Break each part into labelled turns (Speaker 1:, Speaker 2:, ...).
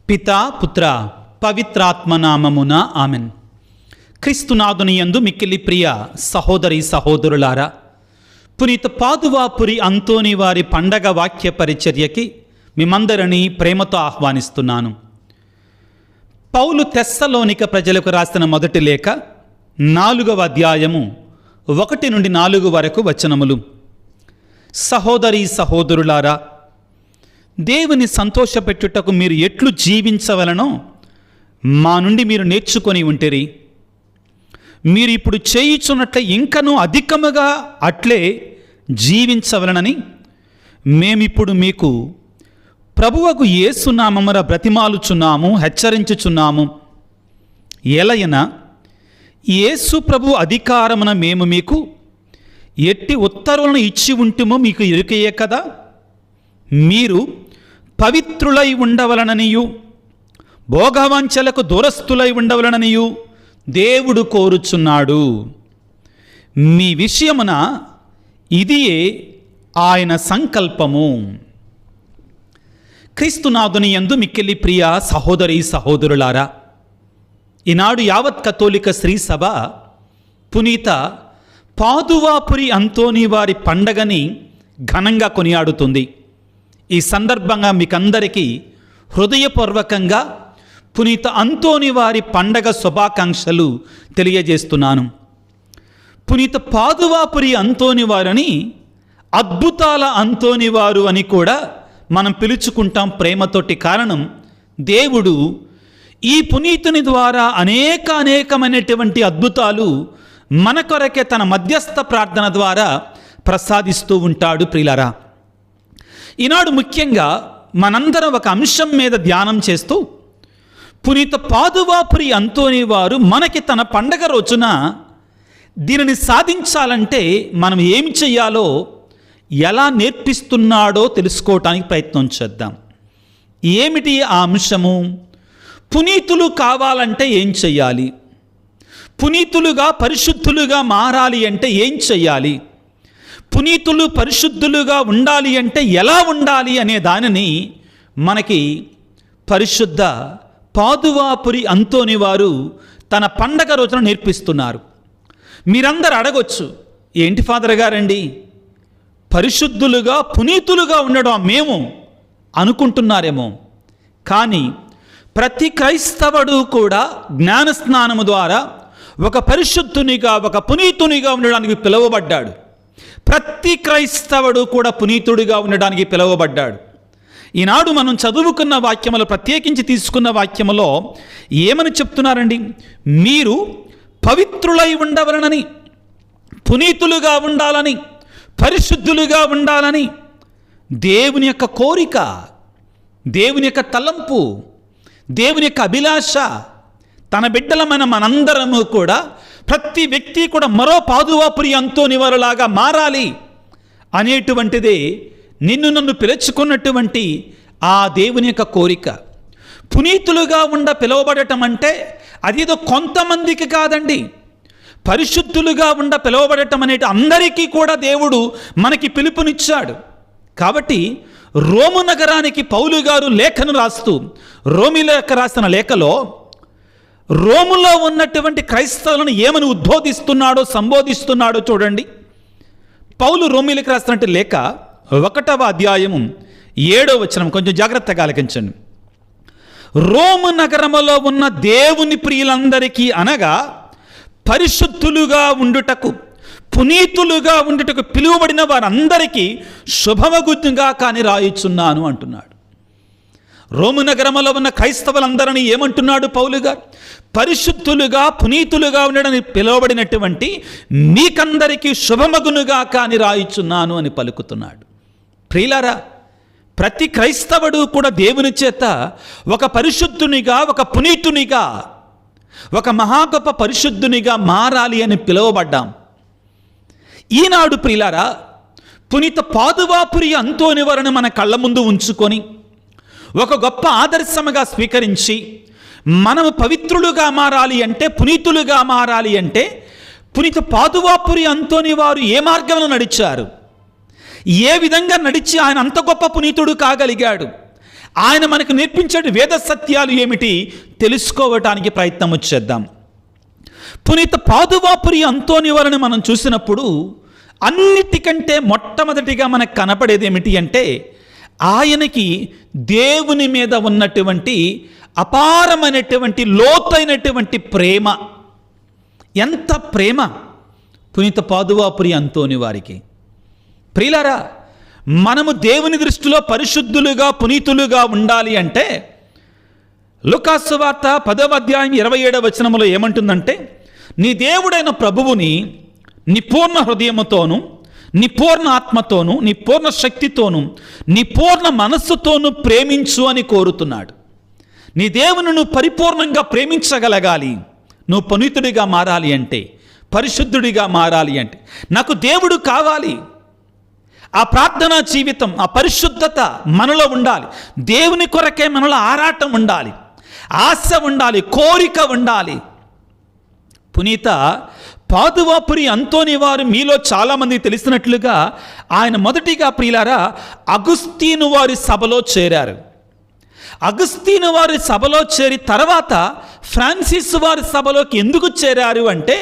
Speaker 1: పితా పుత్ర పవిత్రాత్మ నామమున ఆమెన్. క్రీస్తునాథుని యందు మిక్కిలి ప్రియ సహోదరి సహోదరులారా, పునీత పాదువాపురి అంతోని వారి పండగ వాక్య పరిచర్యకి మిమ్మందరినీ ప్రేమతో ఆహ్వానిస్తున్నాను. పౌలు తెస్సలోనిక ప్రజలకు రాసిన మొదటి లేఖ 4వ అధ్యాయము 1 నుండి 4 వరకు వచనములు. సహోదరి సహోదరులారా, దేవుని సంతోషపెట్టుటకు మీరు ఎట్లు జీవించవలనో మా నుండి మీరు నేర్చుకొని ఉంటిరి. మీరు ఇప్పుడు చేయుచున్నట్లే ఇంకనూ అధికముగా అట్లే జీవించవలనని మేమిప్పుడు మీకు ప్రభువగు యేసు నామమున బ్రతిమాలుచున్నాము, హెచ్చరించుచున్నాము. ఎలయన యేసు ప్రభు అధికారమున మేము మీకు ఎట్టి ఉత్తర్వులను ఇచ్చి ఉంటుమో మీకు ఎరుకయే కదా. మీరు పవిత్రులై ఉండవలననియు భోగవాంఛలకు దూరస్థులై ఉండవలననియు దేవుడు కోరుచున్నాడు. మీ విషయమున ఇదియే ఆయన సంకల్పము. క్రీస్తునాథుని యందు మిక్కిలి ప్రియ సహోదరి సహోదరులారా, ఈనాడు యావత్ కథోలిక శ్రీ సభ పునీత పాదువాపురి అంతోని వారి పండగని ఘనంగా కొనియాడుతుంది. ఈ సందర్భంగా మీకందరికీ హృదయపూర్వకంగా పునీత అంతోని వారి పండగ శుభాకాంక్షలు తెలియజేస్తున్నాను. పునీత పాదువాపురి అంతోని వారిని అద్భుతాల అంతోని వారు అని కూడా మనం పిలుచుకుంటాం ప్రేమతోటి. కారణం, దేవుడు ఈ పునీతుని ద్వారా అనేకమైనటువంటి అద్భుతాలు మన కొరకే తన మధ్యస్థ ప్రార్థన ద్వారా ప్రసాదిస్తూ ఉంటాడు. ప్రియులారా, ఈనాడు ముఖ్యంగా మనందరం ఒక అంశం మీద ధ్యానం చేస్తూ పునీత పాదువాపురి అంతోని వారు మనకి తన పండగ రోజున దీనిని సాధించాలంటే మనం ఏమి చెయ్యాలో, ఎలా నేర్పిస్తున్నాడో తెలుసుకోవటానికి ప్రయత్నం చేద్దాం. ఏమిటి ఆ అంశము? పునీతులు కావాలంటే ఏం చెయ్యాలి? పునీతులుగా పరిశుద్ధులుగా మారాలి అంటే ఏం చెయ్యాలి? పునీతులు పరిశుద్ధులుగా ఉండాలి అంటే ఎలా ఉండాలి అనే దానిని మనకి పరిశుద్ధ పాదువాపురి అంతోని వారు తన పండగ రోజున నేర్పిస్తున్నారు. మీరందరూ అడగొచ్చు, ఏంటి ఫాదర్ గారండి పరిశుద్ధులుగా పునీతులుగా ఉండడం మేము అనుకుంటున్నారేమో. కానీ ప్రతి క్రైస్తవుడు కూడా జ్ఞానస్నానము ద్వారా ఒక పరిశుద్ధునిగా ఒక పునీతునిగా ఉండడానికి పిలువబడ్డాడు. ప్రతి క్రైస్తవుడు కూడా పునీతుడిగా ఉండడానికి పిలువబడ్డాడు. ఈనాడు మనం చదువుకున్న వాక్యములో, ప్రత్యేకించి తీసుకున్న వాక్యములో ఏమని చెప్తున్నారండి? మీరు పవిత్రులై ఉండవలనని, పునీతులుగా ఉండాలని, పరిశుద్ధులుగా ఉండాలని దేవుని యొక్క కోరిక, దేవుని యొక్క తలంపు, దేవుని యొక్క అభిలాష. తన బిడ్డలమైన మనందరము కూడా, ప్రతి వ్యక్తి కూడా మరో పాదువాపురి అంతోని వారిలాగా మారాలి అనేటువంటిదే నిన్ను నన్ను పిలుచుకున్నటువంటి ఆ దేవుని యొక్క కోరిక. పునీతులుగా పిలువబడటం అంటే అదేదో కొంతమందికి కాదండి. పరిశుద్ధులుగా పిలువబడటం అనేది అందరికీ కూడా దేవుడు మనకి పిలుపునిచ్చాడు. కాబట్టి రోము నగరానికి పౌలు గారు లేఖను రాస్తూ, రోమిలకు రాసిన లేఖలో రోములో ఉన్నటువంటి క్రైస్తవులను ఏమని ఉద్బోధిస్తున్నాడో, సంబోధిస్తున్నాడో చూడండి. పౌలు రోమిలకు రాసినట్టు లేఖ 1వ అధ్యాయము 7వ వచనం కొంచెం జాగ్రత్తగా ఆలకించండి. రోము నగరములో ఉన్న దేవుని ప్రియులందరికీ అనగా పరిశుద్ధులుగా ఉండుటకు, పునీతులుగా ఉండుటకు పిలువబడిన వారందరికీ శుభమగుగా కాని రాయిచున్నాను అంటున్నాడు. రోము నగరములో ఉన్న క్రైస్తవులందరినీ ఏమంటున్నాడు పౌలు గారు? పరిశుద్ధులుగా పునీతులుగా ఉండడానికి పిలువబడినటువంటి మీకందరికీ శుభమగునుగా కాని రాయిచున్నాను అని పలుకుతున్నాడు. ప్రియులారా, ప్రతి క్రైస్తవుడు కూడా దేవుని చేత ఒక పరిశుద్ధునిగా, ఒక పునీతునిగా, ఒక మహాగొప్ప పరిశుద్ధునిగా మారాలి అని పిలువబడ్డాం. ఈనాడు ప్రియులారా, పునీత పాదువాపురి అంతోని వారిని మన కళ్ళ ముందు ఉంచుకొని ఒక గొప్ప ఆదర్శముగా స్వీకరించి మనము పవిత్రులుగా మారాలి అంటే, పునీతులుగా మారాలి అంటే పునీత పాదువాపురి అంతోని వారు ఏ మార్గంలో నడిచారు? ఏ విధంగా నడిచి ఆయన అంత గొప్ప పునీతుడు కాగలిగాడు? ఆయన మనకు నేర్పించే వేద సత్యాలు ఏమిటి తెలుసుకోవటానికి ప్రయత్నం చేద్దాం. పునీత పాదువాపురి అంతోని వారిని మనం చూసినప్పుడు అన్నిటికంటే మొట్టమొదటిగా మనకు కనపడేది ఏమిటి అంటే ఆయనకి దేవుని మీద ఉన్నటువంటి అపారమైనటువంటి లోతైనటువంటి ప్రేమ. ఎంత ప్రేమ పునీత పాదువాపురి అంతోని వారికి. ప్రియులారా, మనము దేవుని దృష్టిలో పరిశుద్ధులుగా పునీతులుగా ఉండాలి అంటే లూకాసు వార్త 10వ అధ్యాయం 27వ వచనములో ఏమంటుందంటే, నీ దేవుడైన ప్రభువుని నీ పూర్ణ హృదయముతోను, నీ పూర్ణ ఆత్మతోను, నీ పూర్ణ శక్తితోను, నీ పూర్ణ మనస్సుతోను ప్రేమించు అని కోరుతున్నాడు. నీ దేవుని నువ్వు పరిపూర్ణంగా ప్రేమించగలగాలి. నువ్వు పునీతుడిగా మారాలి అంటే, పరిశుద్ధుడిగా మారాలి అంటే నాకు దేవుడు కావాలి. ఆ ప్రార్థనా జీవితం, ఆ పరిశుద్ధత మనలో ఉండాలి. దేవుని కొరకే మనలో ఆరాటం ఉండాలి, ఆశ ఉండాలి, కోరిక ఉండాలి. పునీత పాదువాపురి అంతోని వారు మీలో చాలామంది తెలిసినట్లుగా ఆయన మొదటిగా ప్రియులారా అగుస్తీను వారి సభలో చేరారు. అగుస్తీను వారి సభలో చేరి తర్వాత ఫ్రాన్సిస్ వారి సభలోకి ఎందుకు చేరారు అంటే,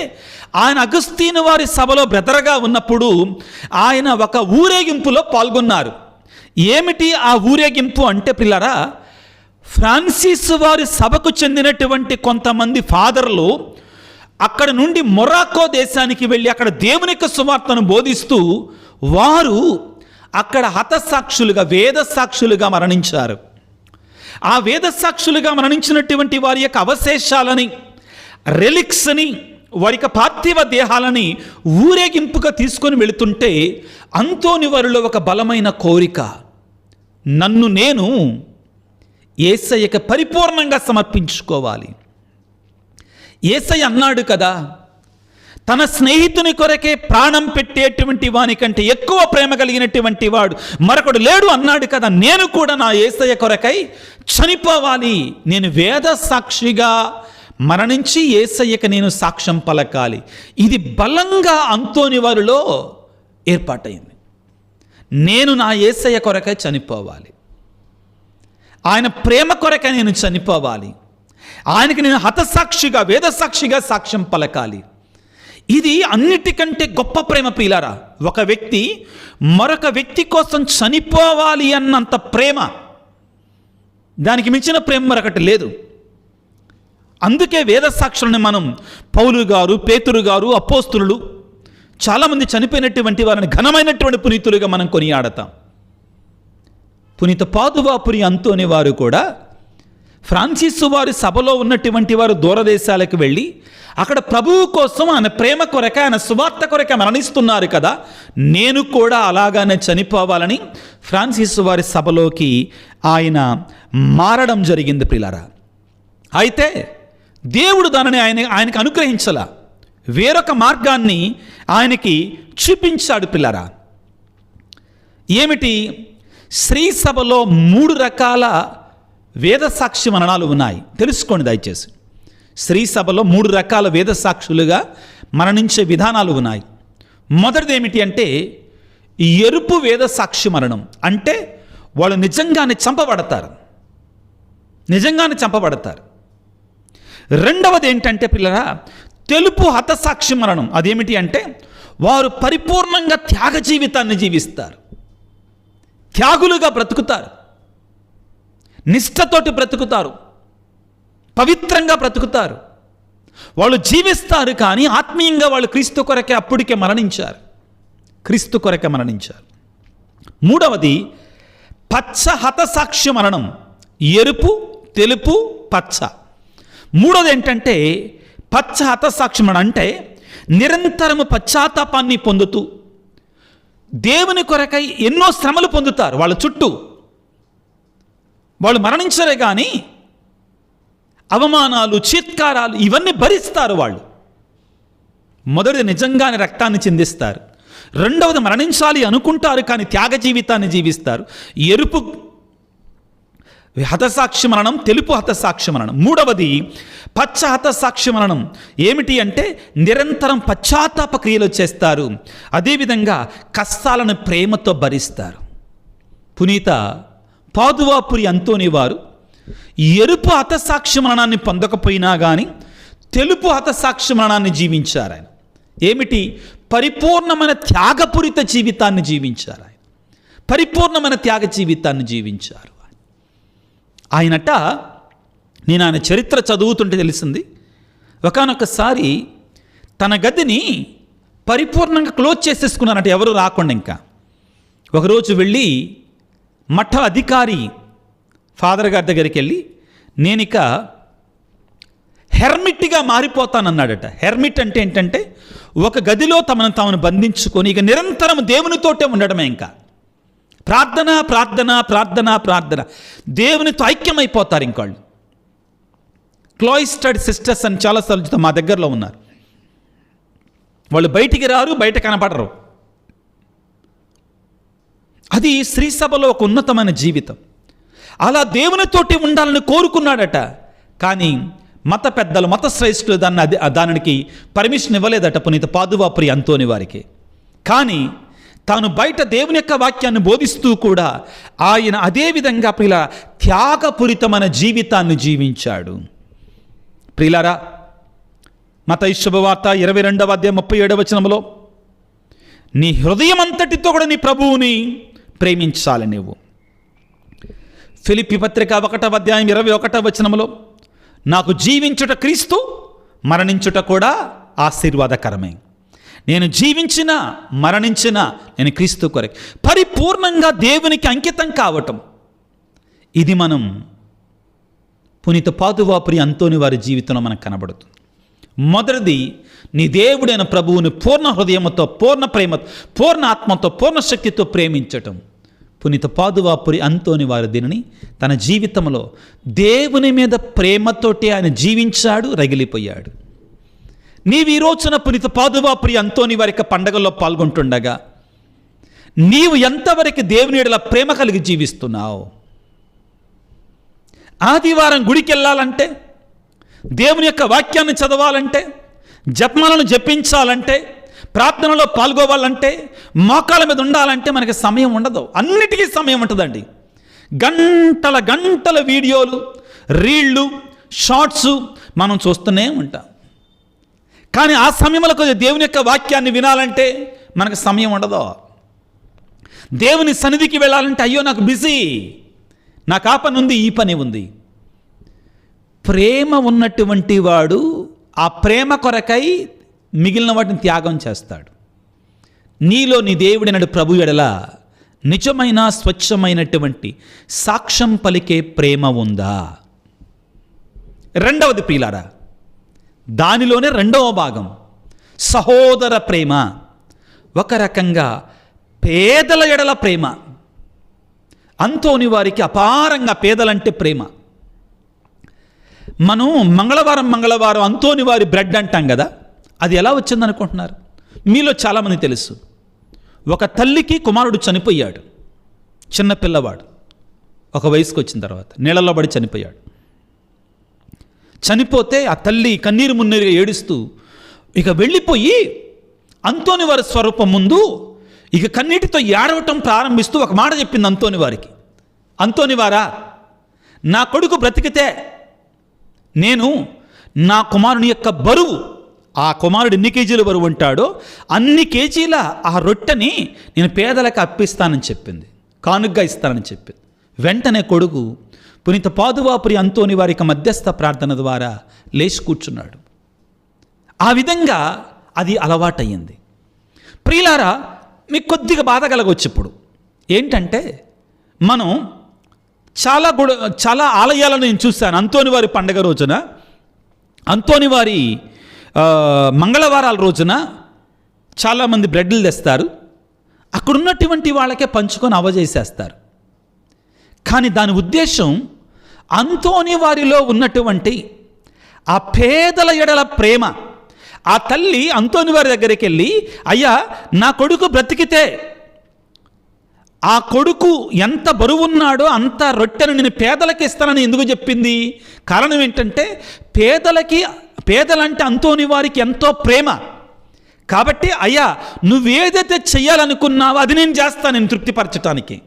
Speaker 1: ఆయన అగుస్తీను వారి సభలో బ్రదర్గా ఉన్నప్పుడు ఆయన ఒక ఊరేగింపులో పాల్గొన్నారు. ఏమిటి ఆ ఊరేగింపు అంటే ప్రియులారా, ఫ్రాన్సిస్ వారి సభకు చెందినటువంటి కొంతమంది ఫాదర్లు అక్కడ నుండి మొరాకో దేశానికి వెళ్ళి అక్కడ దేవుని యొక్క సువార్తను బోధిస్తూ వారు అక్కడ హతసాక్షులుగా, వేద సాక్షులుగా మరణించారు. ఆ వేద సాక్షులుగా మరణించినటువంటి వారి యొక్క అవశేషాలని, రెలిక్స్ని, వారి యొక్క పార్థివ దేహాలని ఊరేగింపుగా తీసుకొని వెళుతుంటే అంతోని వారిలో ఒక బలమైన కోరిక, నన్ను నేను యేసయ్యకి పరిపూర్ణంగా సమర్పించుకోవాలి. యేసయ్య అన్నాడు కదా, తన స్నేహితుని కొరకే ప్రాణం పెట్టేటువంటి వానికంటే ఎక్కువ ప్రేమ కలిగినటువంటి వాడు మరొకడు లేడు అన్నాడు కదా. నేను కూడా నా యేసయ్య కొరకై చనిపోవాలి. నేను వేద సాక్షిగా మరణించి యేసయ్యకి నేను సాక్ష్యం పలకాలి. ఇది బలంగా అంతోని వారిలో ఏర్పాటైంది. నేను నా యేసయ్య కొరకై చనిపోవాలి, ఆయన ప్రేమ కొరకై నేను చనిపోవాలి, ఆయనకి నేను హతసాక్షిగా, వేదసాక్షిగా సాక్ష్యం పలకాలి. ఇది అన్నిటికంటే గొప్ప ప్రేమ ప్రియులారా. ఒక వ్యక్తి మరొక వ్యక్తి కోసం చనిపోవాలి అన్నంత ప్రేమ, దానికి మించిన ప్రేమ మరొకటి లేదు. అందుకే వేదసాక్షులను మనం పౌలు గారు, పేతురు గారు, అపోస్తులు చాలామంది చనిపోయినటువంటి వారిని ఘనమైనటువంటి పునీతులుగా మనం కొనియాడతాం. పునీత పాదువాపురి అంతోని వారు కూడా ఫ్రాన్సిస్ వారి సభలో ఉన్నటువంటి వారు దూరదేశాలకు వెళ్ళి అక్కడ ప్రభువు కోసం ఆయన ప్రేమ కొరక, ఆయన సువార్త కొరక మరణిస్తున్నారు కదా, నేను కూడా అలాగానే చనిపోవాలని ఫ్రాన్సిస్ వారి సభలోకి ఆయన మారడం జరిగింది ప్రియులారా. అయితే దేవుడు దానిని ఆయనకు అనుగ్రహించలా, వేరొక మార్గాన్ని ఆయనకి చూపించాడు ప్రియులారా. ఏమిటి? శ్రీ సభలో 3 రకాల వేదసాక్షి మరణాలు ఉన్నాయి. తెలుసుకోండి దయచేసి. శ్రీ సభలో 3 రకాల వేదసాక్షులుగా మరణించే విధానాలు ఉన్నాయి. మొదటిది ఏమిటి అంటే ఎరుపు వేదసాక్షి మరణం. అంటే వాళ్ళు నిజంగానే చంపబడతారు. రెండవది ఏంటంటే పిల్లరా, తెలుపు హతసాక్షి మరణం. అదేమిటి అంటే వారు పరిపూర్ణంగా త్యాగ జీవితాన్ని జీవిస్తారు, త్యాగులుగా బ్రతుకుతారు, నిష్ఠతోటి బ్రతుకుతారు, పవిత్రంగా బ్రతుకుతారు. వాళ్ళు జీవిస్తారు కానీ ఆత్మీయంగా వాళ్ళు క్రీస్తు కొరకే అప్పటికే మరణించారు, క్రీస్తు కొరకే మరణించారు. మూడవది పచ్చ హతసాక్షి మరణం. ఎరుపు, తెలుపు, పచ్చ. మూడవది ఏంటంటే పచ్చ హతసాక్షి మరణం. అంటే నిరంతరము పశ్చాత్తాపాన్ని పొందుతూ దేవుని కొరకై ఎన్నో శ్రమలు పొందుతారు. వాళ్ళ చుట్టూ వాళ్ళు మరణించరే కానీ అవమానాలు, చీత్కారాలు ఇవన్నీ భరిస్తారు వాళ్ళు. మొదటిది నిజంగానే రక్తాన్ని చిందిస్తారు. రెండవది మరణించాలి అనుకుంటారు కానీ త్యాగ జీవితాన్ని జీవిస్తారు. ఎరుపు హతసాక్షి మరణం, తెలుపు హతసాక్షి మరణం. మూడవది పచ్చ హతసాక్షి మరణం. ఏమిటి అంటే నిరంతరం పశ్చాత్తాప క్రియలు చేస్తారు, అదేవిధంగా కష్టాలను ప్రేమతో భరిస్తారు. పునీత పాదువాపురి అంతోని వారు ఎరుపు హతసాక్షి మరణాన్ని పొందకపోయినా కానీ తెలుపు హతసాక్షి మరణాన్ని జీవించారు. ఆయన ఏమిటి? పరిపూర్ణమైన త్యాగపూరిత జీవితాన్ని జీవించారు. ఆయన పరిపూర్ణమైన త్యాగ జీవితాన్ని జీవించారు. ఆయనట నేను ఆయన చరిత్ర చదువుతుంటే తెలిసింది, ఒకానొకసారి తన గదిని పరిపూర్ణంగా క్లోజ్ చేసేసుకున్నారంటే ఎవరు రాకుండా. ఇంకా ఒకరోజు వెళ్ళి మఠ అధికారి ఫాదర్ గారి దగ్గరికి వెళ్ళి నేనిక హెర్మిట్గా మారిపోతానన్నాడట. హెర్మిట్ అంటే ఏంటంటే ఒక గదిలో తమను బంధించుకొని ఇక నిరంతరం దేవునితోటే ఉండడమే. ఇంకా ప్రార్థన ప్రార్థన ప్రార్థన ప్రార్థన, దేవునితో ఐక్యమైపోతారు. ఇంకాళ్ళు క్లాయిస్టర్డ్ సిస్టర్స్ అని చాలాసార్లు మా దగ్గరలో ఉన్నారు. వాళ్ళు బయటికి రారు, బయట కనపడరు. అది శ్రీ సభలో ఒక ఉన్నతమైన జీవితం. అలా దేవునితోటి ఉండాలని కోరుకున్నాడట. కానీ మత పెద్దలు, మత శ్రేష్ఠులు దానికి పర్మిషన్ ఇవ్వలేదట పునీత పాదువాపురి అంతోని వారికి. కానీ తాను బయట దేవుని యొక్క వాక్యాన్ని బోధిస్తూ కూడా ఆయన అదేవిధంగా ప్రియుల త్యాగపూరితమైన జీవితాన్ని జీవించాడు. ప్రియులారా, మత్తయి శుభవార్త 22వ అధ్యాయం 37వ వచనంలో నీ హృదయం అంతటితో కూడా నీ ప్రభువుని ప్రేమించాలి నువ్వు. ఫిలిప్పీ పత్రిక 1వ అధ్యాయం 21వ వచనంలో నాకు జీవించుట క్రీస్తు, మరణించుట కూడా ఆశీర్వాదకరమే. నేను జీవించినా మరణించినా నేను క్రీస్తు కొరకు పరిపూర్ణంగా దేవునికి అంకితం కావటం, ఇది మనం పునీత పాదువాపురి అంతోని వారి జీవితంలో మనకు కనబడుతుంది. మొదటిది, నీ దేవుడైన ప్రభువుని పూర్ణ హృదయంతో, పూర్ణ ప్రేమతో, పూర్ణ ఆత్మతో, పూర్ణ శక్తితో ప్రేమించటం. పునీత పాదువాపురి అంతోని వారు దీనిని తన జీవితంలో దేవుని మీద ప్రేమతోటి ఆయన జీవించాడు, రగిలిపోయాడు. నీవు ఈ రోజున పునీత పాదువాపురి అంతోని వారి యొక్క పండగల్లో పాల్గొంటుండగా నీవు ఎంతవరకు దేవుని ఎడల ప్రేమ కలిగి జీవిస్తున్నావు? ఆదివారం గుడికి వెళ్ళాలంటే, దేవుని యొక్క వాక్యాన్ని చదవాలంటే, జపమాలను జపించాలంటే, ప్రార్థనలో పాల్గొవాలంటే, మోకాళ్ళ మీద ఉండాలంటే మనకి సమయం ఉండదు. అన్నిటికీ సమయం ఉంటుందండి. గంటల గంటల వీడియోలు, రీళ్ళు, షార్ట్స్ మనం చూస్తూనే ఉంటాం. కానీ ఆ సమయంలో కొద్దిగా దేవుని యొక్క వాక్యాన్ని వినాలంటే మనకు సమయం ఉండదు. దేవుని సన్నిధికి వెళ్ళాలంటే అయ్యో నాకు బిజీ, నాకు ఆ పని ఉంది, ఈ పని ఉంది. ప్రేమ ఉన్నటువంటి వాడు ఆ ప్రేమ కొరకై మిగిలిన వాటిని త్యాగం చేస్తాడు. నీలో నీ దేవుడైన ప్రభు ఎడల నిజమైన స్వచ్ఛమైనటువంటి సాక్ష్యం పలికే ప్రేమ ఉందా? రెండవది ప్రియులారా, దానిలోనే రెండవ భాగం సహోదర ప్రేమ. ఒక రకంగా పేదల ఎడల ప్రేమ. అంతోని వారికి అపారంగా పేదలంటే ప్రేమ. మనం మంగళవారం అంతోని వారి బ్రెడ్ అంటాం కదా, అది ఎలా వచ్చిందనుకుంటున్నారు? మీలో చాలామంది తెలుసు. ఒక తల్లికి కుమారుడు చనిపోయాడు, చిన్న పిల్లవాడు, ఒక వయసుకు వచ్చిన తర్వాత నీళ్ళలో పడి చనిపోయాడు. చనిపోతే ఆ తల్లి కన్నీరు మున్నీరుగా ఏడుస్తూ ఇక వెళ్ళిపోయి అంతోని వారి స్వరూపం ముందు ఇక కన్నీటితో ఏడవటం ప్రారంభిస్తూ ఒక మాట చెప్పింది అంతోని వారికి. అంతోని వారా, నా కొడుకు బ్రతికితే నేను నా కుమారుని యొక్క బరువు, ఆ కుమారుడు ఎన్ని కేజీల బరువు ఉంటాడో అన్ని కేజీల ఆ రొట్టెని నేను పేదలకు అప్పిస్తానని చెప్పింది, కానుగ్గా ఇస్తానని చెప్పింది. వెంటనే కొడుకు పునీత పాదువాపురి అంతోని వారికి మధ్యస్థ ప్రార్థన ద్వారా లేచి కూర్చున్నాడు. ఆ విధంగా అది అలవాటయ్యింది. ప్రియులారా, మీకు కొద్దిగా బాధ కలగవచ్చు. ఇప్పుడు ఏంటంటే మనం చాలా ఆలయాలను నేను చూశాను. అంతోని వారి పండగ రోజున, అంతోని వారి మంగళవారాల రోజున చాలామంది బ్రెడ్లు తెస్తారు, అక్కడ ఉన్నటువంటి వాళ్ళకే పంచుకొని అవజేసేస్తారు. కానీ దాని ఉద్దేశం అంతోని వారిలో ఉన్నటువంటి ఆ పేదల ఎడల ప్రేమ. ఆ తల్లి అంతోని వారి దగ్గరికి వెళ్ళి, అయ్యా నా కొడుకు బ్రతికితే ఆ కొడుకు ఎంత బరువున్నాడో అంత రొట్టెను నేను పేదలకి ఇస్తానని ఎందుకు చెప్పింది? కారణం ఏంటంటే పేదలంటే అంతోని వారికి ఎంతో ప్రేమ. కాబట్టి అయ్యా నువ్వేదైతే చెయ్యాలనుకున్నావో అది నేను చేస్తాను, నేను తృప్తిపరచటానికి.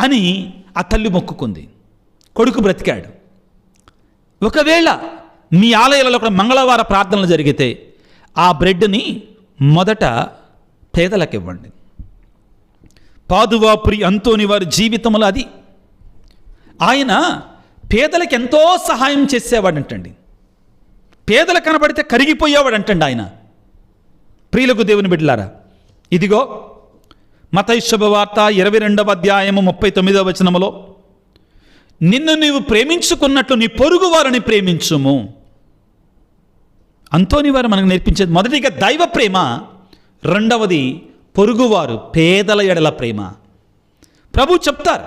Speaker 1: అని ఆ తల్లి మొక్కుకుంది. కొడుకు బ్రతికాడు. ఒకవేళ మీ ఆలయాలలో కూడా మంగళవార ప్రార్థనలు జరిగితే ఆ బ్రెడ్ని మొదట పేదలకు ఇవ్వండి. పాదువాపురి అంతోని వారి జీవితంలో అది. ఆయన పేదలకు ఎంతో సహాయం చేసేవాడంటండి. పేదలు కనబడితే కరిగిపోయేవాడంటండి ఆయన. ప్రియులకు దేవుని బిడ్డలారా, ఇదిగో మత్తయి శుభవార్త 22వ అధ్యాయము 39వ వచనములో, నిన్ను నీవు ప్రేమించుకున్నట్లు నీ పొరుగు వారిని ప్రేమించుము. అంతోని వారు మనకు నేర్పించేది మొదటిగా దైవ ప్రేమ, రెండవది పొరుగువారు పేదల ఎడల ప్రేమ. ప్రభు చెప్తారు,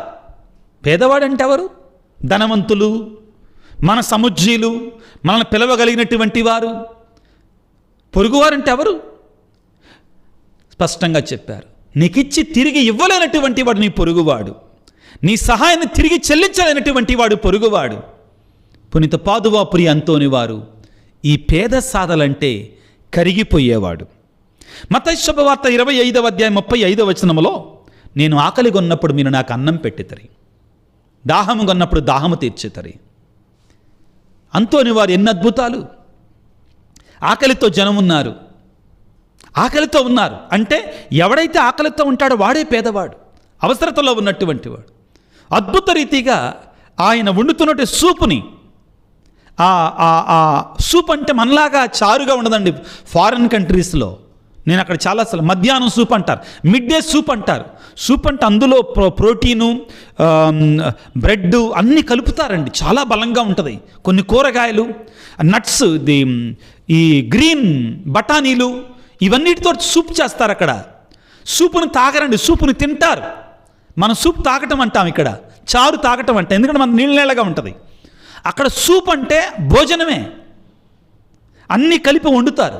Speaker 1: పేదవాడంటే ఎవరు? ధనవంతులు, మన సముజ్జీలు, మనల్ని పిలవగలిగినటువంటి వారు. పొరుగువారంటే ఎవరు? స్పష్టంగా చెప్పారు. నీకిచ్చి తిరిగి ఇవ్వలేనటువంటి వాడు నీ పొరుగువాడు. నీ సహాయాన్ని తిరిగి చెల్లించలేనటువంటి వాడు పొరుగువాడు. పునీత పాదువాపురి అంతోని వారు ఈ పేద సాధలంటే కరిగిపోయేవాడు. మత్తయి శుభవార్త 25వ అధ్యాయం 35వ వచనములో, నేను ఆకలి కొన్నప్పుడు మీరు నాకు అన్నం పెట్టితరి, దాహము కొన్నప్పుడు దాహము తీర్చితరి. అంతోని వారు ఎన్ని అద్భుతాలు! ఆకలితో జనం ఉన్నారు, ఆకలితో ఉన్నారు అంటే ఎవడైతే ఆకలితో ఉంటాడో వాడే పేదవాడు, అవసరతలో ఉన్నటువంటి వాడు. అద్భుత రీతిగా ఆయన వండుతున్నట్టు సూపుని, ఆ సూప్ అంటే మనలాగా చారుగా ఉండదండి. ఫారిన్ కంట్రీస్లో నేను అక్కడ చాలాసార్లు మధ్యాహ్నం సూప్ అంటారు, మిడ్ డే సూప్ అంటారు. సూప్ అంటే అందులో ప్రోటీను, బ్రెడ్ అన్నీ కలుపుతారండి, చాలా బలంగా ఉంటుంది. కొన్ని కూరగాయలు, నట్స్, ఈ గ్రీన్ బఠానీలు, ఇవన్నిటితో సూప్ చేస్తారు అక్కడ. సూపుని తాగరండి, సూపుని తింటారు. మనం సూప్ తాగటం అంటాం, ఇక్కడ చారు తాగటం అంటే, ఎందుకంటే మన నీళ్ళగా ఉంటుంది. అక్కడ సూప్ అంటే భోజనమే, అన్నీ కలిపి వండుతారు.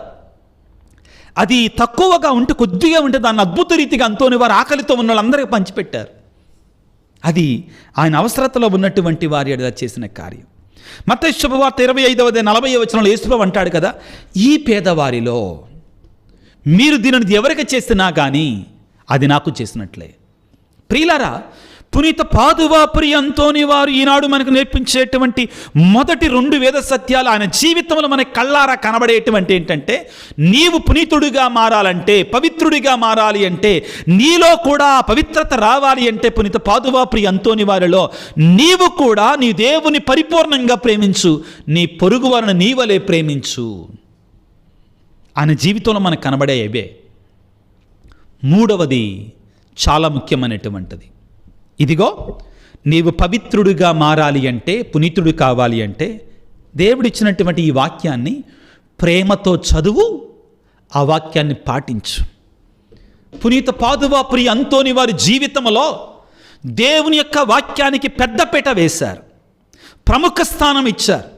Speaker 1: అది తక్కువగా ఉంటే, కొద్దిగా ఉంటే దాన్ని అద్భుత రీతిగా అంతోని వారు ఆకలితో ఉన్న వాళ్ళందరికీ పంచిపెట్టారు. అది ఆయన అవసరతలో ఉన్నటువంటి వారి ఎడల చేసిన కార్యం. మత్తయి శుభవార్త 25వ 40వ వచనంలో యేసుప్రభువు అంటాడు కదా, ఈ పేదవారిలో మీరు దీనిని ఎవరికి చేసినా కానీ అది నాకు చేసినట్లే. ప్రియులారా, పునీత పాదువాపురి అంతోని వారు ఈనాడు మనకు నేర్పించేటువంటి మొదటి 2 వేద సత్యాలు ఆయన జీవితంలో మనకి కళ్ళారా కనబడేటువంటి ఏంటంటే, నీవు పునీతుడిగా మారాలంటే, పవిత్రుడిగా మారాలి అంటే, నీలో కూడా పవిత్రత రావాలి అంటే, పునీత పాదువాపురి అంతోని వారిలో నీవు కూడా నీ దేవుని పరిపూర్ణంగా ప్రేమించు, నీ పొరుగు వారిని నీవలే ప్రేమించు. ఆయన జీవితంలో మనకు కనబడే అవే. మూడవది చాలా ముఖ్యమైనటువంటిది. ఇదిగో, నీవు పవిత్రుడిగా మారాలి అంటే, పునీతుడు కావాలి అంటే, దేవుడిచ్చినటువంటి ఈ వాక్యాన్ని ప్రేమతో చదువు, ఆ వాక్యాన్ని పాటించు. పునీత పాదువాపురి అంతోని వారి జీవితంలో దేవుని యొక్క వాక్యానికి పెద్దపీట వేశారు, ప్రముఖ స్థానం ఇచ్చారు.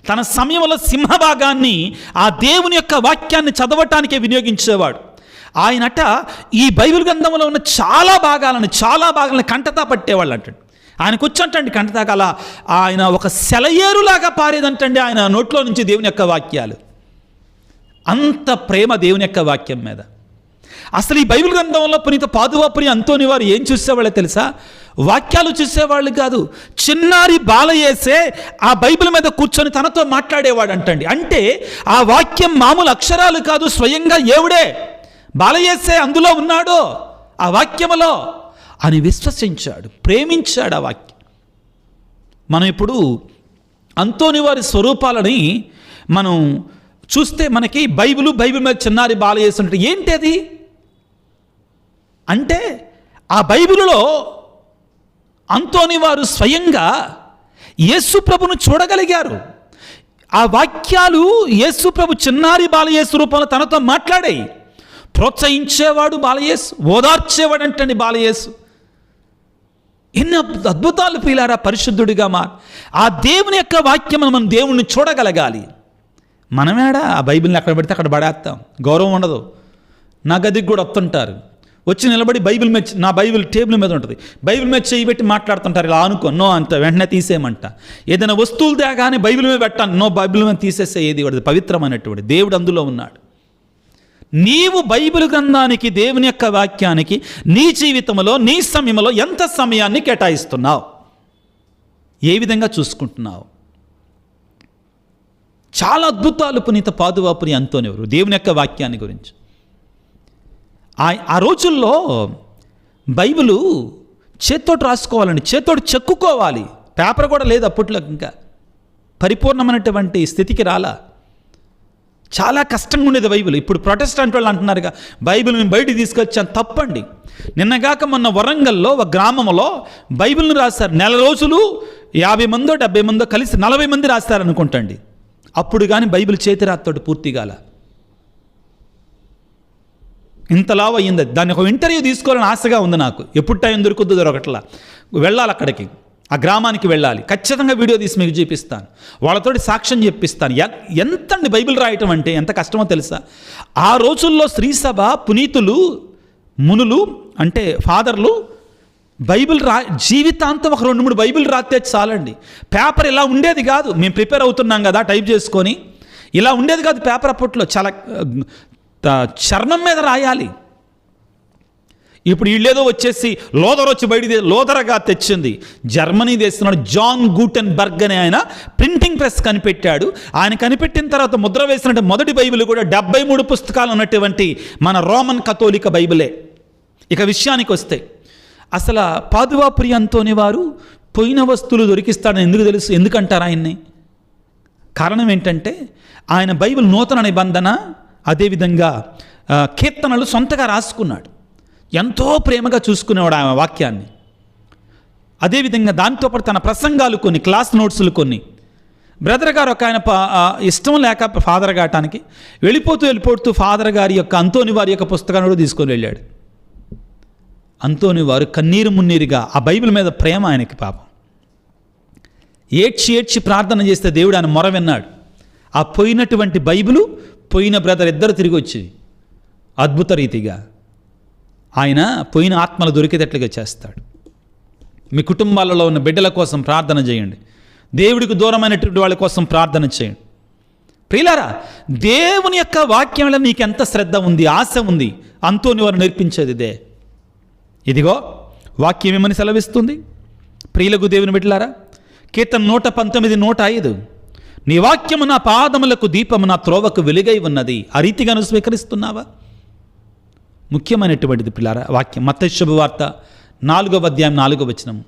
Speaker 1: తన సమయంలో సింహభాగాన్ని ఆ దేవుని యొక్క వాక్యాన్ని చదవటానికే వినియోగించేవాడు. ఆయనట ఈ బైబిల్ గ్రంథంలో ఉన్న చాలా భాగాలను కంటతా పట్టేవాళ్ళు అంటండి. ఆయనకు వచ్చంటండి కంటతాకాల, ఆయన ఒక సెలయేరులాగా పారేదంటండి ఆయన నోట్లో నుంచి దేవుని యొక్క వాక్యాలు. అంత ప్రేమ దేవుని యొక్క వాక్యం మీద. అసలు ఈ బైబిల్ గ్రంథంలో పునీత పాదువాపురి అంతోని వారు ఏం చూసేవాళ్ళో తెలుసా? వాక్యాలు చూసేవాళ్ళు కాదు, చిన్నారి బాలయేసే ఆ బైబిల్ మీద కూర్చొని తనతో మాట్లాడేవాడు అంటండి. అంటే ఆ వాక్యం మామూలు అక్షరాలు కాదు, స్వయంగా దేవుడే బాలయేసే అందులో ఉన్నాడు ఆ వాక్యములో అని విశ్వసించాడు, ప్రేమించాడు ఆ వాక్యం. మనం ఇప్పుడు అంతోని వారి స్వరూపాలని మనం చూస్తే మనకి బైబిల్ మీద చిన్నారి బాలయేసు అంటే ఏంటి అది అంటే, ఆ బైబిలులో అంతోని వారు స్వయంగా యేసు ప్రభును చూడగలిగారు. ఆ వాక్యాలు యేసు ప్రభు చిన్నారి బాలయేసు రూపంలో తనతో మాట్లాడాయి. ప్రోత్సహించేవాడు బాలయేసు, ఓదార్చేవాడు అంటండి బాలయేసు. ఎన్ని అద్భుతాలు ప్రియులారా! పరిశుద్ధుడిగా ఆ దేవుని యొక్క వాక్యం మనం దేవుణ్ణి చూడగలగాలి. మనమేడా ఆ బైబిల్ని అక్కడ పెడితే అక్కడ పడేస్తాం, గౌరవం ఉండదు. నా గదికి కూడా వస్తుంటారు, వచ్చి నిలబడి బైబిల్ మీద, నా బైబిల్ టేబుల్ మీద ఉంటుంది, బైబిల్ మీద చేయి పెట్టి మాట్లాడుతుంటారు. ఇలా అనుకో అంత వెంటనే తీసేయమంట. ఏదైనా వస్తువులు తేగానే బైబిల్ మీద పెట్టాను, బైబిల్ మీద తీసేసే. ఏది వాడు పవిత్రమైనటువంటి దేవుడు అందులో ఉన్నాడు. నీవు బైబిల్ గ్రంథానికి, దేవుని యొక్క వాక్యానికి నీ జీవితంలో, నీ సమయంలో ఎంత సమయాన్ని కేటాయిస్తున్నావు? ఏ విధంగా చూసుకుంటున్నావు? చాలా అద్భుతాలు పునీత పాదువాపురి అంతోనివారు దేవుని యొక్క వాక్యాన్ని గురించి. ఆ రోజుల్లో బైబిలు చేత్తోటి రాసుకోవాలండి, చేత్తోటి చెక్కుకోవాలి. పేపర్ కూడా లేదు అప్పట్లో, ఇంకా పరిపూర్ణమైనటువంటి స్థితికి రాలా. చాలా కష్టంగా ఉండేది బైబిల్. ఇప్పుడు ప్రొటెస్టెంట్ వాళ్ళు అంటున్నారుగా బైబిల్ మేము బయటికి తీసుకొచ్చాను. తప్పండి. నిన్నగాక మొన్న వరంగల్లో ఒక గ్రామంలో బైబిల్ని రాశారు. 4 రోజులు 50 మందో 70 మందో కలిసి 40 మంది రాస్తారనుకుంటండి. అప్పుడు కానీ బైబిల్ చేతిరాత్తోటి పూర్తి కాల. ఇంతలావు అయ్యింది. దాన్ని ఒక ఇంటర్వ్యూ తీసుకోవాలని ఆశగా ఉంది నాకు. ఎప్పుడు టైం దొరుకుద్దో దొరకట్లా. వెళ్ళాలి అక్కడికి, ఆ గ్రామానికి వెళ్ళాలి. ఖచ్చితంగా వీడియో తీసి మీకు చూపిస్తాను, వాళ్ళతోటి సాక్ష్యం చెప్పిస్తాను. ఎంతండి బైబిల్ రాయటం అంటే ఎంత కష్టమో తెలుసా? ఆ రోజుల్లో శ్రీసభ పునీతులు, మునులు అంటే ఫాదర్లు బైబిల్ జీవితాంతం ఒక 2-3 బైబిల్ రాస్తే చాలండి. పేపర్ ఇలా ఉండేది కాదు. మేము ప్రిపేర్ అవుతున్నాం కదా టైప్ చేసుకొని, ఇలా ఉండేది కాదు పేపర్. అప్పట్లో చాలా చర్మం మీద రాయాలి. ఇప్పుడు వీళ్ళేదో వచ్చేసి లోదర్ వచ్చి లోదరగా తెచ్చింది. జర్మనీ దేశంలో జాన్ గూటెన్బర్గ్ అనే ఆయన ప్రింటింగ్ ప్రెస్ కనిపెట్టాడు. ఆయన కనిపెట్టిన తర్వాత ముద్ర వేసినట్టు మొదటి బైబిల్ కూడా 73 పుస్తకాలు ఉన్నటువంటి మన రోమన్ కథోలిక బైబిలే. ఇక విషయానికి వస్తే, అసలు పాదువాపురి అంతోనివారు పోయిన వస్తువులు దొరికిస్తాడని ఎందుకు తెలుసు? ఎందుకంటారు ఆయన్ని? కారణం ఏంటంటే ఆయన బైబిల్ నూతన నిబంధన, అదేవిధంగా కీర్తనలు సొంతగా రాసుకున్నాడు. ఎంతో ప్రేమగా చూసుకునేవాడు ఆమె వాక్యాన్ని. అదేవిధంగా దాంతోపాటు తన ప్రసంగాలు కొన్ని, క్లాస్ నోట్సులు కొన్ని. బ్రదర్ గారు ఒక ఆయన ఇష్టం లేక ఫాదర్ గాటానికి వెళ్ళిపోతూ ఫాదర్ గారి యొక్క అంతోనివారి యొక్క పుస్తకాన్ని కూడా తీసుకొని వెళ్ళాడు. అంతోనివారు కన్నీరు మున్నీరుగా ఆ బైబిల్ మీద ప్రేమ ఆయనకి పాపం. ఏడ్చి ప్రార్థన చేస్తే దేవుడు ఆయన మొర విన్నాడు. ఆ పోయినటువంటి బైబిలు, పోయిన బ్రదర్ ఇద్దరు తిరిగి వచ్చి అద్భుత రీతిగా ఆయన పోయిన ఆత్మలు దొరికేటట్లుగా చేస్తాడు. మీ కుటుంబాలలో ఉన్న బిడ్డల కోసం ప్రార్థన చేయండి. దేవుడికి దూరమైనటువంటి వాళ్ళ కోసం ప్రార్థన చేయండి. ప్రియులారా, దేవుని యొక్క వాక్యంలో నీకు ఎంత శ్రద్ధ ఉంది, ఆశ ఉంది, అంతోనివారు నేర్పించేది ఇదే. ఇదిగో వాక్యం ఏమని సెలవిస్తుంది? ప్రియులకు దేవుని బిడ్డలారా, కీర్తన 119, 105, నీ వాక్యము నా పాదములకు దీపము, నా త్రోవకు వెలుగై ఉన్నది. ఆ రీతిగా నువ్వు స్వీకరిస్తున్నావా? ముఖ్యమైనటువంటిది పిల్లారా వాక్యం. మత్తయి శుభవార్త 4వ అధ్యాయం 4వ వచనం,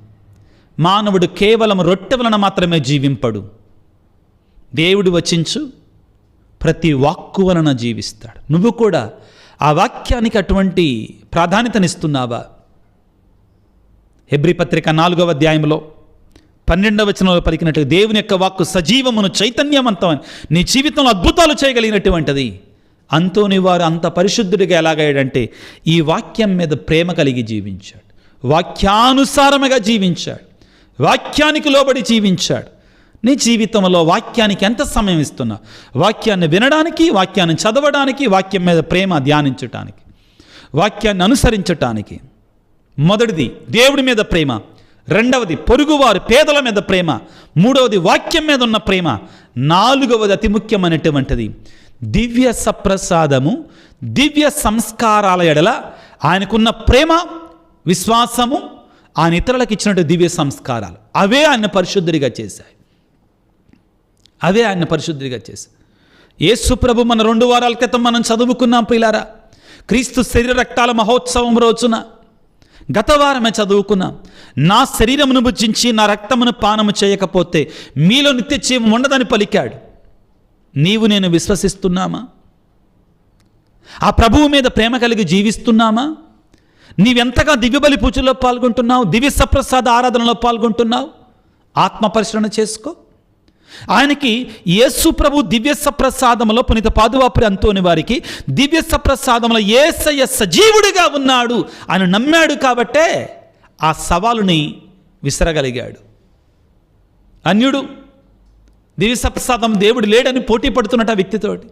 Speaker 1: మానవుడు కేవలం రొట్టె వలన మాత్రమే జీవింపడు, దేవుడు వచించు ప్రతి వాక్కు వలన జీవిస్తాడు. నువ్వు కూడా ఆ వాక్యానికి అటువంటి ప్రాధాన్యతనిస్తున్నావా? హెబ్రీ పత్రిక 4వ అధ్యాయంలో 12వ వచనంలో పలికినట్టు దేవుని యొక్క వాక్కు సజీవమును చైతన్యవంతమని, నీ జీవితంలో అద్భుతాలు చేయగలిగినటువంటిది. అంతోనివారు అంత పరిశుద్ధుడిగా ఎలాగయ్యాడంటే ఈ వాక్యం మీద ప్రేమ కలిగి జీవించాడు, వాక్యానుసారముగా జీవించాడు, వాక్యానికి లోబడి జీవించాడు. నీ జీవితంలో వాక్యానికి ఎంత సమయం ఇస్తున్నా? వాక్యాన్ని వినడానికి, వాక్యాన్ని చదవడానికి, వాక్యం మీద ప్రేమ ధ్యానించటానికి, వాక్యాన్ని అనుసరించటానికి. మొదటిది దేవుడి మీద ప్రేమ, రెండవది పొరుగువారు పేదల మీద ప్రేమ, మూడవది వాక్యం మీద ఉన్న ప్రేమ, నాలుగవది అతి ముఖ్యమైనటువంటిది దివ్య సప్రసాదము, దివ్య సంస్కారాల ఎడల ఆయనకున్న ప్రేమ, విశ్వాసము, ఆయన ఇతరులకు ఇచ్చినట్టు దివ్య సంస్కారాలు. అవే ఆయన పరిశుద్ధుడిగా చేశాయి. యేసు ప్రభు మన 2 వారాల క్రితం మనం చదువుకున్నాం ప్రియులారా. క్రీస్తు శరీర రక్తాల మహోత్సవం రోజున గత వారమే చదువుకున్నాం. నా శరీరమును భుజించి నా రక్తమును పానము చేయకపోతే మీలో నిత్య జీవం ఉండదని పలికాడు. నీవు నేను విశ్వసిస్తున్నామా? ఆ ప్రభువు మీద ప్రేమ కలిగి జీవిస్తున్నామా? నీవెంతగా దివ్యబలి పూజలో పాల్గొంటున్నావు, దివ్య సప్రసాద ఆరాధనలో పాల్గొంటున్నావు? ఆత్మ పరిశీలన చేసుకో. ఆయనకి యేసు ప్రభు దివ్య సప్రసాదములో పునీత పాదువాపురి అంతోని వారికి దివ్య సప్రసాదములో యేసయ్య సజీవుడిగా ఉన్నాడు ఆయన నమ్మాడు కాబట్టే ఆ సవాలుని విసరగలిగాడు. అన్యుడు దివ్య సప్రసాదం దేవుడు లేడని పోటీ పడుతున్నట్టు ఆ వ్యక్తితోటి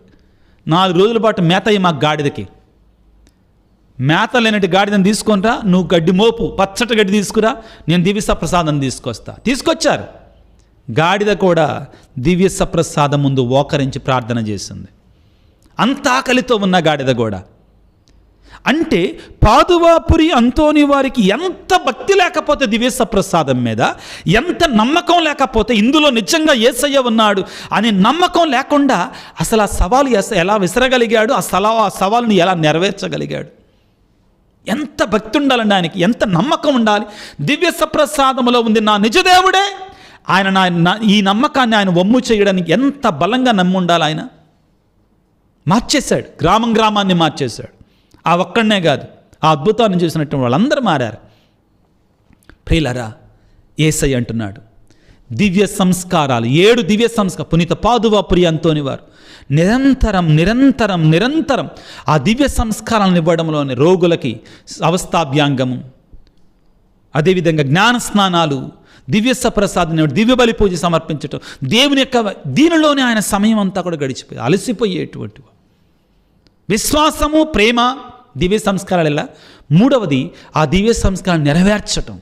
Speaker 1: 4 రోజుల పాటు మేతయ్య మా గాడిదకి, మేత లేనట్టు గాడిదని తీసుకొనిరా, నువ్వు గడ్డి మోపు పచ్చటి గడ్డి తీసుకురా, నేను దివ్య సప్రసాదం తీసుకొచ్చారు. గాడిద కూడా దివ్య సప్రసాదం ముందు ఓకరించి ప్రార్థన చేసింది. అంత ఆకలితో ఉన్న గాడిద కూడా. అంటే పాదువాపురి అంతోని వారికి ఎంత భక్తి లేకపోతే దివ్య ప్రసాదం మీద, ఎంత నమ్మకం లేకపోతే ఇందులో నిజంగా యేసయ్య ఉన్నాడు అనే నమ్మకం లేకుండా అసలు ఆ సవాలు ఎలా విసరగలిగాడు, ఆ సవాలుని ఎలా నెరవేర్చగలిగాడు? ఎంత భక్తి ఉండాలండి ఆయనకి, ఎంత నమ్మకం ఉండాలి. దివ్య సప్రసాదములో ఉంది నా నిజదేవుడే, ఆయన ఈ నమ్మకాన్ని ఆయన వమ్ము చేయడానికి ఎంత బలంగా నమ్మి ఉండాలి. ఆయన మార్చేశాడు, గ్రామాన్ని మార్చేశాడు. ఆ ఒక్కడనే కాదు, ఆ అద్భుతాన్ని చూసినట్టు వాళ్ళందరూ మారారు. ప్రియులారా, యేసయ్య అంటున్నాడు దివ్య సంస్కారాలు, 7 దివ్య సంస్కారం పునీత పాదువాపురి అంతోని వారు నిరంతరం ఆ దివ్య సంస్కారాలను ఇవ్వడంలోని రోగులకి అవస్థాభ్యాంగము, అదేవిధంగా జ్ఞాన స్నానాలు, దివ్య సప్రసాదం, దివ్య బలి పూజ సమర్పించటం, దేవుని యొక్క దీనిలోనే ఆయన సమయం అంతా కూడా గడిచిపోయి అలసిపోయేటువంటి విశ్వాసము, ప్రేమ, దివ్య సంస్కారాలు. ఎలా? మూడవది ఆ దివ్య సంస్కారాన్ని నెరవేర్చటం.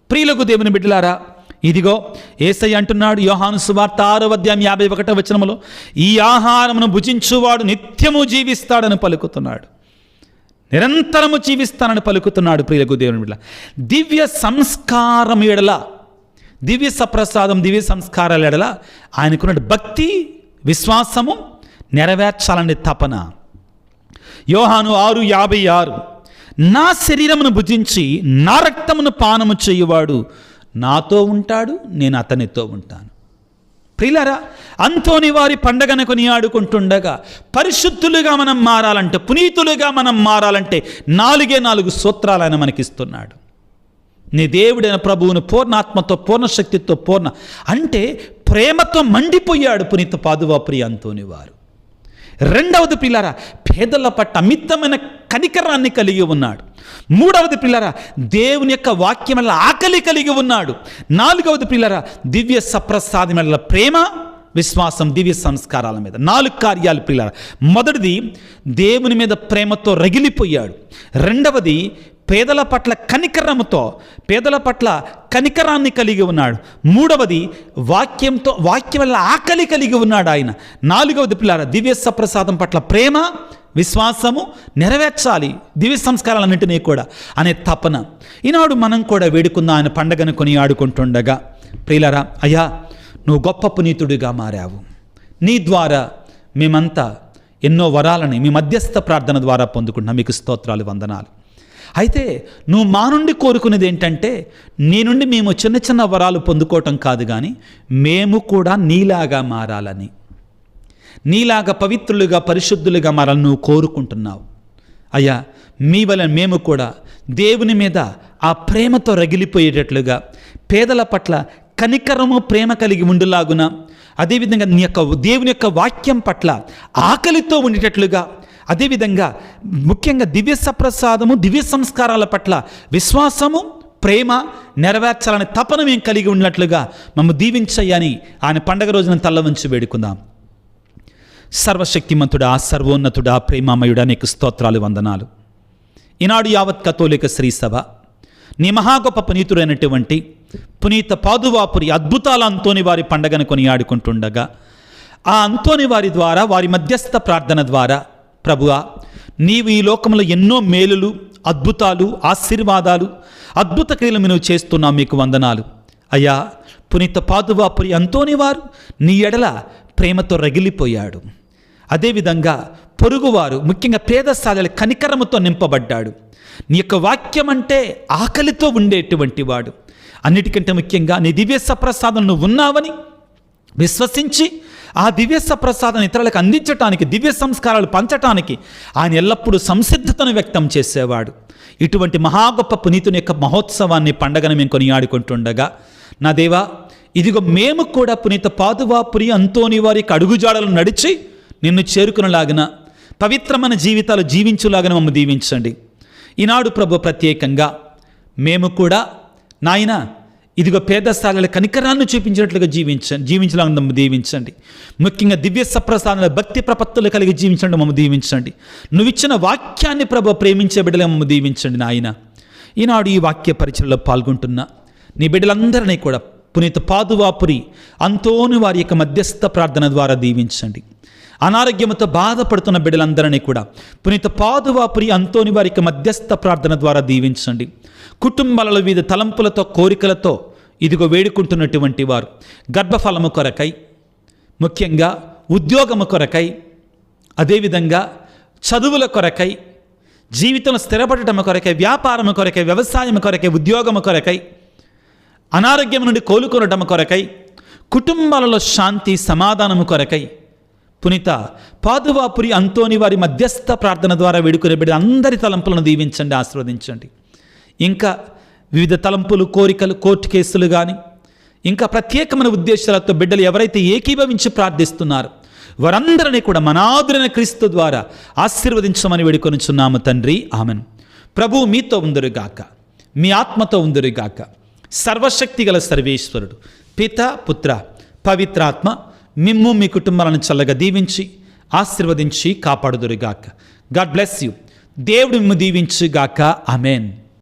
Speaker 1: ప్రియులకు దేవుని బిడ్డలారా, ఇదిగో యేసయ్య అంటున్నాడు యోహాను సువార్త 6:51 ఈ ఆహారమును భుజించువాడు నిత్యము జీవిస్తాడని పలుకుతున్నాడు, నిరంతరము జీవిస్తానని పలుకుతున్నాడు. ప్రియులకు దేవుని బిడ్డ, దివ్య సంస్కారం ఎడల, దివ్య సప్రసాదం, దివ్య సంస్కారాల ఎడల ఆయనకున్న భక్తి, విశ్వాసము నెరవేర్చాలనే తపన. యోహాను 6:56 నా శరీరమును భుజించి నా రక్తమును పానము చేయువాడు నాతో ఉంటాడు, నేను అతనితో ఉంటాను. ప్రియులారా, అంతోని వారి పండగను కొనియాడుకుంటుండగా పరిశుద్ధులుగా మనం మారాలంటే, పునీతులుగా మనం మారాలంటే 4 సూత్రాలు ఆయన మనకిస్తున్నాడు. నీ దేవుడైన ప్రభువును పూర్ణాత్మతో, పూర్ణ శక్తితో, అంటే ప్రేమతో మండిపోయాడు పునీత పాదువాపురి అంతోని వారు. రెండవది పిల్లరా, పేదల పట్ల అమితమైన కనికరాన్ని కలిగి ఉన్నాడు. మూడవది పిల్లరా, దేవుని యొక్క వాక్యం వల్ల ఆకలి కలిగి ఉన్నాడు. నాలుగవది పిల్లరా, దివ్య సప్రసాదం వల్ల ప్రేమ, విశ్వాసం, దివ్య సంస్కారాల మీద 4 కార్యాలు పిల్లరా. మొదటిది దేవుని మీద ప్రేమతో రగిలిపోయాడు. రెండవది పేదల పట్ల కనికరాన్ని కలిగి ఉన్నాడు. మూడవది వాక్యం వల్ల ఆకలి కలిగి ఉన్నాడు ఆయన. 4వది పిల్లారా, దివ్య సప్రసాదం పట్ల ప్రేమ, విశ్వాసము నెరవేర్చాలి, దివ్య సంస్కారాలన్నింటినీ కూడా అనే తపన. ఈనాడు మనం కూడా వేడుకుందాం ఆయన పండగను కొనియాడుకుంటుండగా. ప్రియులారా, అయ్యా నువ్వు గొప్ప పునీతుడిగా మారావు, నీ ద్వారా మేమంతా ఎన్నో వరాలని మీ మధ్యస్థ ప్రార్థన ద్వారా పొందుకుంటున్నాం, మీకు స్తోత్రాలు, వందనాలు. అయితే నువ్వు మా నుండి కోరుకునేది ఏంటంటే, నీ నుండి మేము చిన్న చిన్న వరాలు పొందుకోవటం కాదు, కానీ మేము కూడా నీలాగా మారాలని, నీలాగా పవిత్రులుగా, పరిశుద్ధులుగా మారాలని నువ్వు కోరుకుంటున్నావు. అయ్యా మీ వలన మేము కూడా దేవుని మీద ఆ ప్రేమతో రగిలిపోయేటట్లుగా, పేదల పట్ల కనికరము, ప్రేమ కలిగి ఉండులాగున, అదేవిధంగా నీ యొక్క దేవుని యొక్క వాక్యం పట్ల ఆకలితో ఉండేటట్లుగా, అదేవిధంగా ముఖ్యంగా దివ్య సప్రసాదము, దివ్య సంస్కారాల పట్ల విశ్వాసము, ప్రేమ నెరవేర్చాలని తపన మేము కలిగి ఉన్నట్లుగా మమ్మల్ని దీవించయ్యని ఆయన పండగ రోజున తల్ల వంచి వేడుకుందాం. సర్వశక్తిమంతుడా, సర్వోన్నతుడా, ప్రేమామయుడా, నీకు స్తోత్రాలు, వందనాలు. ఈనాడు యావత్ కథోలిక శ్రీ సభ నీ మహాగొప్ప పునీతుడైనటువంటి పునీత పాదువాపురి అద్భుతాల అంతోని వారి పండగను కొనియాడుకుంటుండగా, ఆ అంతోని వారి ద్వారా, వారి మధ్యస్థ ప్రార్థన ద్వారా ప్రభువా, నీవు ఈ లోకంలో ఎన్నో మేలులు, అద్భుతాలు, ఆశీర్వాదాలు, అద్భుత క్రియలు నువ్వు చేస్తున్నావు, మీకు వందనాలు. అయ్యా పునీత పాదువాపురి అంతోని వారు నీ ఎడల ప్రేమతో రగిలిపోయాడు. అదేవిధంగా పొరుగువారు, ముఖ్యంగా పేద సాధల కనికరముతో నింపబడ్డాడు. నీ యొక్క వాక్యం అంటే ఆకలితో ఉండేటువంటి వాడు. అన్నిటికంటే ముఖ్యంగా నీ దివ్య సప్రసాదం నువ్వు ఉన్నావని విశ్వసించి ఆ దివ్య సప్రసాదాన్ని ఇతరులకు అందించటానికి, దివ్య సంస్కారాలు పంచటానికి ఆయన ఎల్లప్పుడూ సంసిద్ధతను వ్యక్తం చేసేవాడు. ఇటువంటి మహాగొప్ప పునీతుని యొక్క మహోత్సవాన్ని, పండగను మేము కొనియాడుకుంటుండగా, నా దేవా, ఇదిగో మేము కూడా పునీత పాదువాపురి అంతోని వారి యొక్క అడుగుజాడలు నడిచి నిన్ను చేరుకునేలాగిన, పవిత్రమైన జీవితాలు జీవించులాగిన మమ్మల్ని దీవించండి. ఈనాడు ప్రభు ప్రత్యేకంగా మేము కూడా నాయన ఇదిగో పేద స్థాయిల కనికరాన్ని చూపించినట్లుగా జీవించలాగా మమ్మల్ని దీవించండి. ముఖ్యంగా దివ్య సప్రసాదాల భక్తి ప్రపత్తులు కలిగి జీవించండి, మమ్మల్ని దీవించండి. నువ్విచ్చిన వాక్యాన్ని ప్రభు ప్రేమించే బిడ్డలుగా మమ్మల్ని దీవించండి నాయన. ఈనాడు ఈ వాక్య పరిచయలో పాల్గొంటున్న నీ బిడ్డలందరినీ కూడా పునీత పాదువాపురి అంతోని వారి యొక్క మధ్యస్థ ప్రార్థన ద్వారా దీవించండి. అనారోగ్యంతో బాధపడుతున్న బిడ్డలందరినీ కూడా పునీత పాదువాపురి అంతోని వారికి మధ్యస్థ ప్రార్థన ద్వారా దీవించండి. కుటుంబాలలో వివిధ తలంపులతో కోరికలతో ఇదిగో వేడుకుంటున్నటువంటి వారు గర్భఫలము కొరకై, ముఖ్యంగా ఉద్యోగము కొరకై, అదేవిధంగా చదువుల కొరకై, జీవితంలో స్థిరపడటం కొరకై, వ్యాపారము కొరకై, వ్యవసాయం కొరకై, ఉద్యోగము కొరకై, అనారోగ్యం నుండి కోలుకొనటం కొరకై, కుటుంబాలలో శాంతి సమాధానము కొరకై పునీత పాదువాపురి అంతోని వారి మధ్యస్థ ప్రార్థన ద్వారా వేడుకునే బిడ్డ అందరి తలంపులను దీవించండి, ఆశీర్వదించండి. ఇంకా వివిధ తలంపులు, కోరికలు, కోర్టు కేసులు కానీ ఇంకా ప్రత్యేకమైన ఉద్దేశాలతో బిడ్డలు ఎవరైతే ఏకీభవించి ప్రార్థిస్తున్నారో వారందరినీ కూడా మనాదురైన క్రీస్తు ద్వారా ఆశీర్వదించమని వేడుకొనుచున్నాము తండ్రి. ఆమెన్. ప్రభువు మీతో ఉందురుగాక, మీ ఆత్మతో ఉందురుగాక. సర్వశక్తి గల సర్వేశ్వరుడు పిత, పుత్ర, పవిత్రాత్మ మిమ్ము మీ కుటుంబాలను చల్లగా దీవించి ఆశీర్వదించి కాపాడుదురుగాక. God bless you. దేవుడు మిమ్ము దీవించుగాక. ఆమెన్.